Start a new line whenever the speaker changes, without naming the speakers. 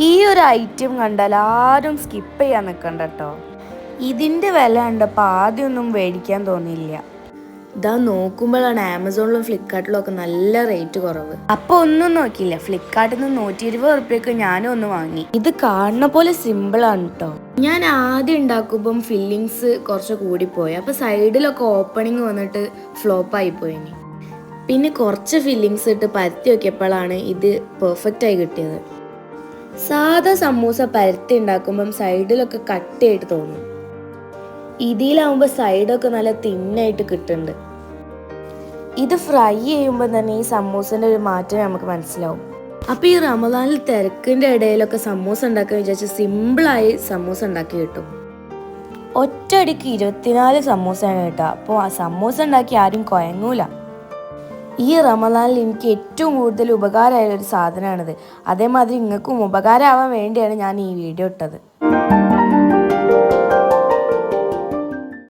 ഈ ഒരു ഐറ്റം കണ്ടാൽ ആരും സ്കിപ്പ് ചെയ്യാൻ നിൽക്കണ്ട കേട്ടോ. ഇതിൻ്റെ വില കണ്ടപ്പോൾ ആദ്യമൊന്നും മേടിക്കാൻ തോന്നിയില്ല. ഇതാ നോക്കുമ്പോഴാണ് ആമസോണിലും ഫ്ലിപ്കാർട്ടിലും ഒക്കെ നല്ല റേറ്റ് കുറവ്. അപ്പോൾ ഒന്നും നോക്കിയില്ല, ഫ്ലിപ്കാർട്ടിൽ നിന്ന് 120 റുപ്യക്ക് ഞാനും ഒന്ന് വാങ്ങി. ഇത് കാണുന്ന പോലെ സിമ്പിളാണ് കേട്ടോ. ഞാൻ ആദ്യം ഉണ്ടാക്കുമ്പം ഫില്ലിങ്സ് കുറച്ച് കൂടിപ്പോയി. അപ്പോൾ സൈഡിലൊക്കെ ഓപ്പണിങ് വന്നിട്ട് ഫ്ലോപ്പായിപ്പോയി. പിന്നെ കുറച്ച് ഫില്ലിങ്സ് ഇട്ട് പരത്തി നോക്കിയപ്പോഴാണ് ഇത് പെർഫെക്റ്റ് ആയി കിട്ടിയത്. സാധാ സമൂസ പരത്തി ഉണ്ടാക്കുമ്പം സൈഡിലൊക്കെ കട്ടിയായിട്ട് തോന്നും. ഇതിലാവുമ്പോൾ സൈഡൊക്കെ നല്ല തിന്നായിട്ട് കിട്ടുന്നുണ്ട്. ഇത് ഫ്രൈ ചെയ്യുമ്പോൾ തന്നെ ഈ സമൂസൻ്റെ ഒരു മാറ്റം നമുക്ക് മനസ്സിലാവും. അപ്പോൾ ഈ റമദാനിൽ തിരക്കിൻ്റെ ഇടയിലൊക്കെ സമൂസ ഉണ്ടാക്കാൻ വിചാരിച്ച് സിമ്പിളായി സമൂസ ഉണ്ടാക്കി കിട്ടും. ഒറ്റയടിക്ക് 24 സമൂസയാണ് കേട്ടോ. അപ്പോൾ ആ സമൂസ ഉണ്ടാക്കി ആരും കുഴങ്ങൂല. ഈ റമദാനിൽ എനിക്ക് ഏറ്റവും കൂടുതൽ ഉപകാരമായ ഒരു സാധനമാണിത്. അതേമാതിരി നിങ്ങൾക്കും ഉപകാരമാവാൻ വേണ്ടിയാണ് ഞാൻ ഈ വീഡിയോ ഇട്ടത്.